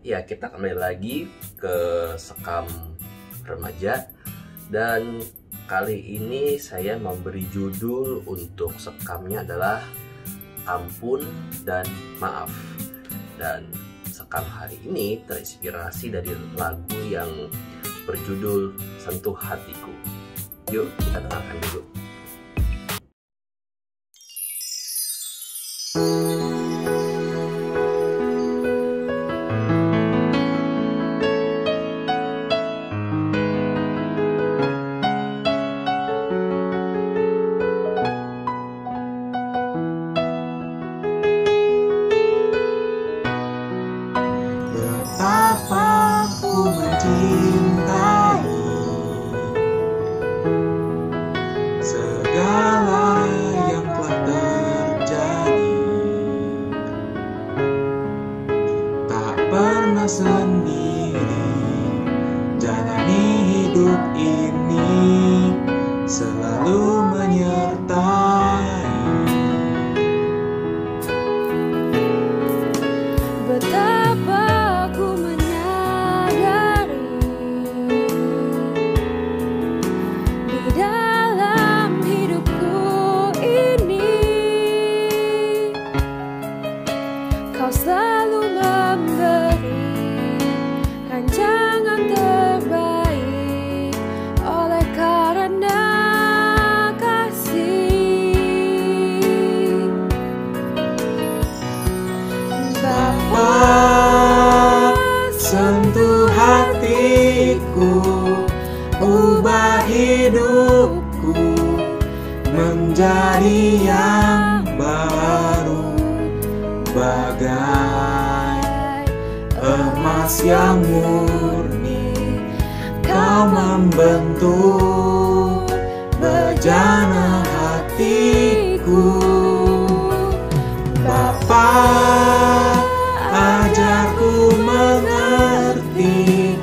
Ya, kita kembali lagi ke Sekam Remaja, dan kali ini saya memberi judul untuk sekamnya adalah Ampun dan Maaf. Dan sekam hari ini terinspirasi dari lagu yang berjudul Sentuh Hatiku. Yuk kita dengarkan dulu. Betapa ku mencintai segala yang telah terjadi, tak pernah sendiri jalani hidup ini, selalu menyertai. Betapa ku menyadari di dalam hidupku ini Kau selalu memberi rancangan terbaik oleh karena kasih. Bapa, sentuh hatiku, ubah hidupku menjadi yang baru, bagai emas yang murni. Kau membentuk bejana hatiku. Bapa, ajarku mengerti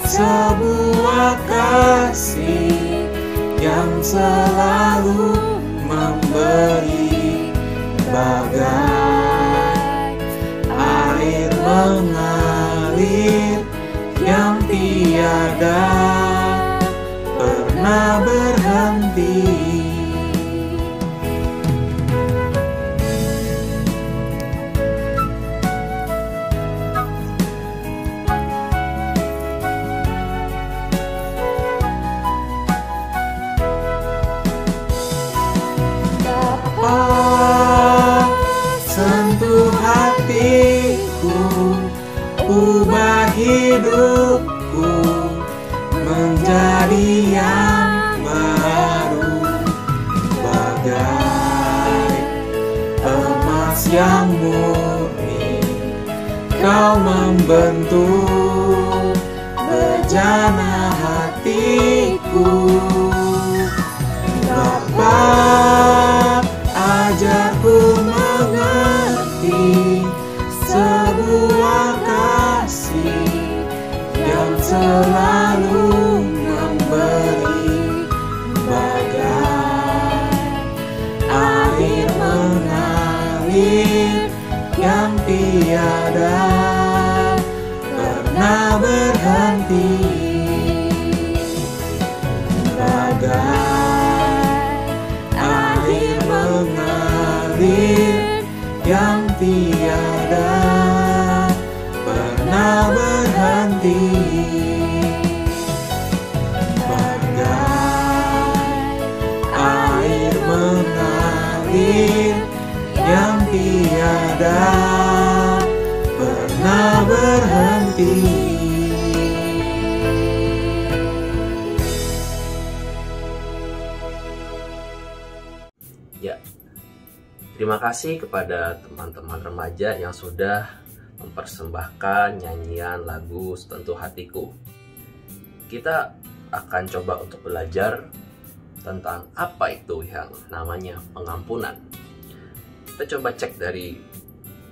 sebuah kasih yang selalu memberi, bagai air mengalir yang tiada pernah berhenti. Sentuh hatiku, ubah hidupku menjadi yang baru, bagai emas yang murni. Kau membentuk bejana hatiku. Bapa, ajarku mengerti sebuah kasih yang selalu memberi, bagai air mengalir yang tiada pernah berhenti, bagai air mengalir yang tiada pernah berhenti, bagai air mengalir yang tiada pernah berhenti. Ya, terima kasih kepada teman-teman remaja yang sudah mempersembahkan nyanyian lagu Sentuh Hatiku. Kita akan coba untuk belajar tentang apa itu yang namanya pengampunan.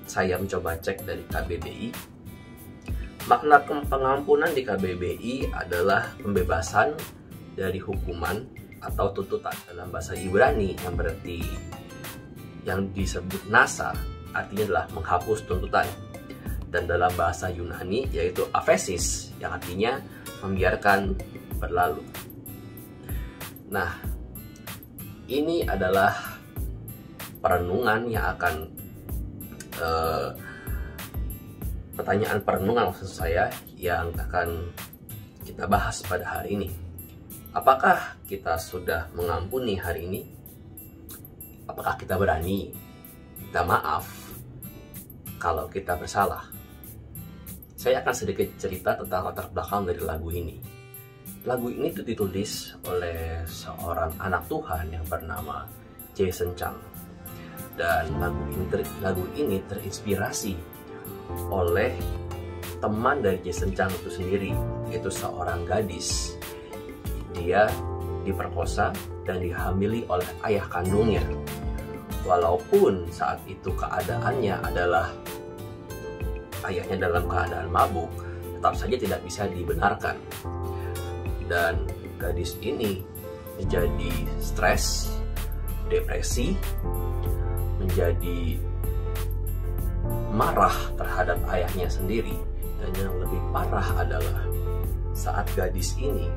Saya mencoba cek dari KBBI. Makna pengampunan di KBBI adalah pembebasan dari hukuman atau tuntutan dalam bahasa Ibrani yang disebut nasa, artinya adalah menghapus tuntutan. dan dalam bahasa Yunani yaitu aphesis, yang artinya membiarkan berlalu. Nah, ini adalah perenungan yang akan pertanyaan perenungan maksud saya yang akan kita bahas pada hari ini. Apakah kita sudah mengampuni hari ini? Apakah kita berani minta maaf kalau kita bersalah? Saya akan sedikit cerita tentang latar belakang dari lagu ini. Lagu ini ditulis oleh seorang anak Tuhan yang bernama Jason Chang. Dan lagu ini terinspirasi oleh teman dari Jason Chang itu sendiri, yaitu seorang gadis. Dia diperkosa dan dihamili oleh ayah kandungnya. Walaupun saat itu keadaannya adalah ayahnya dalam keadaan mabuk, tetap saja tidak bisa dibenarkan. Dan gadis ini menjadi stres, depresi, menjadi marah terhadap ayahnya sendiri. Dan yang lebih parah adalah saat gadis ini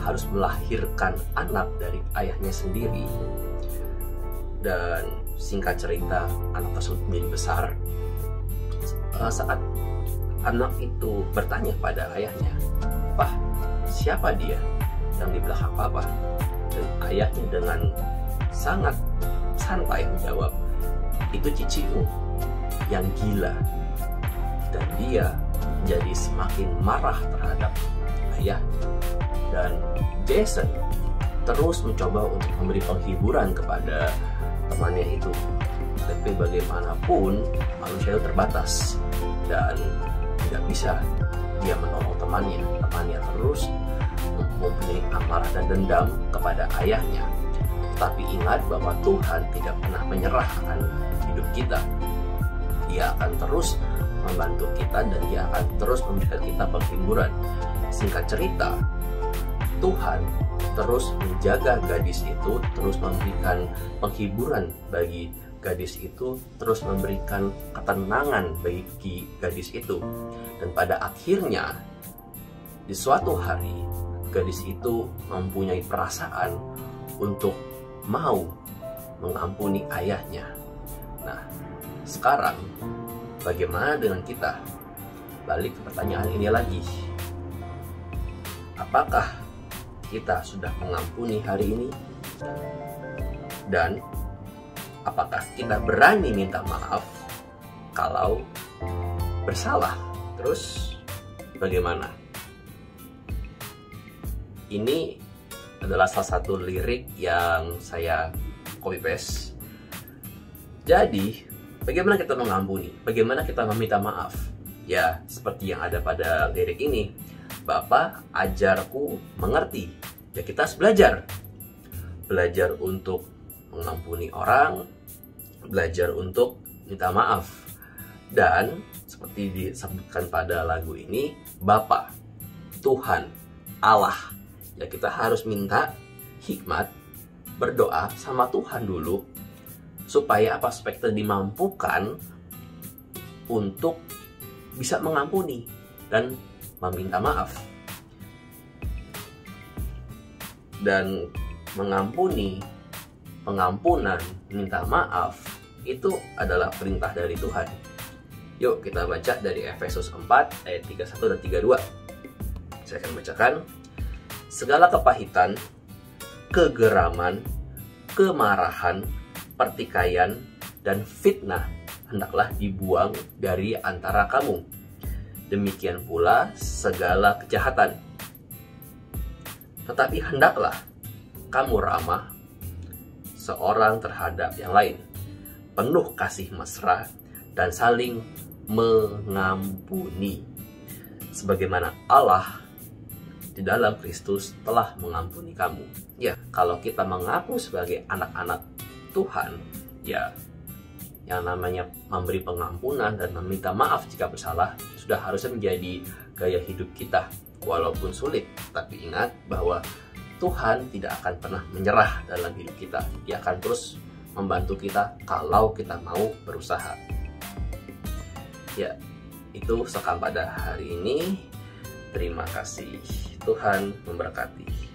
harus melahirkan anak dari ayahnya sendiri. Dan singkat cerita, anak tersebut menjadi besar. Saat anak itu bertanya pada ayahnya, "Pah, siapa dia yang di belakang papa?" Dan ayahnya dengan sangat santai menjawab, "Itu cicimu yang gila." Dan dia menjadi semakin marah terhadap ayahnya. Dan Jason terus mencoba untuk memberi penghiburan kepada temannya itu. Tapi bagaimanapun manusia itu terbatas dan tidak bisa dia menolong temannya. Temannya terus mempunyai amarah dan dendam kepada ayahnya. Tapi ingat bahwa Tuhan tidak pernah menyerah akan hidup kita. Dia akan terus membantu kita dan dia akan terus memberikan kita penghiburan. Singkat cerita, Tuhan terus menjaga gadis itu, terus memberikan penghiburan bagi gadis itu, terus memberikan ketenangan bagi gadis itu. Dan pada akhirnya, di suatu hari, gadis itu mempunyai perasaan untuk mau mengampuni ayahnya. Nah, sekarang bagaimana dengan kita? Balik ke pertanyaan ini lagi. Apakah kita sudah mengampuni hari ini? Dan apakah kita berani minta maaf kalau bersalah? Terus bagaimana? Ini adalah salah satu lirik yang saya copy paste. Jadi, bagaimana kita mengampuni? Bagaimana kita meminta maaf? Ya, seperti yang ada pada lirik ini. Bapa, ajarku mengerti. Ya, kita harus belajar. Belajar untuk mengampuni orang, belajar untuk minta maaf. Dan seperti disebutkan pada lagu ini, Bapa, Tuhan, Allah. Ya, kita harus minta hikmat, berdoa sama Tuhan dulu, supaya supaya kita dimampukan untuk bisa mengampuni dan meminta maaf. Dan mengampuni, pengampunan, minta maaf itu adalah perintah dari Tuhan. Yuk kita baca dari Efesus 4 ayat 31 dan 32. Saya akan bacakan. Segala kepahitan, kegeraman, kemarahan, pertikaian, dan fitnah hendaklah dibuang dari antara kamu. Demikian pula segala kejahatan. Tetapi hendaklah kamu ramah seorang terhadap yang lain, penuh kasih mesra dan saling mengampuni, sebagaimana Allah di dalam Kristus telah mengampuni kamu. Ya, kalau kita mengaku sebagai anak-anak Tuhan, ya, yang namanya memberi pengampunan dan meminta maaf jika bersalah sudah harusnya menjadi gaya hidup kita. Walaupun sulit, tapi ingat bahwa Tuhan tidak akan pernah menyerah dalam hidup kita. Dia akan terus membantu kita kalau kita mau berusaha. Ya, itu sekam pada hari ini. Terima kasih. Tuhan memberkati.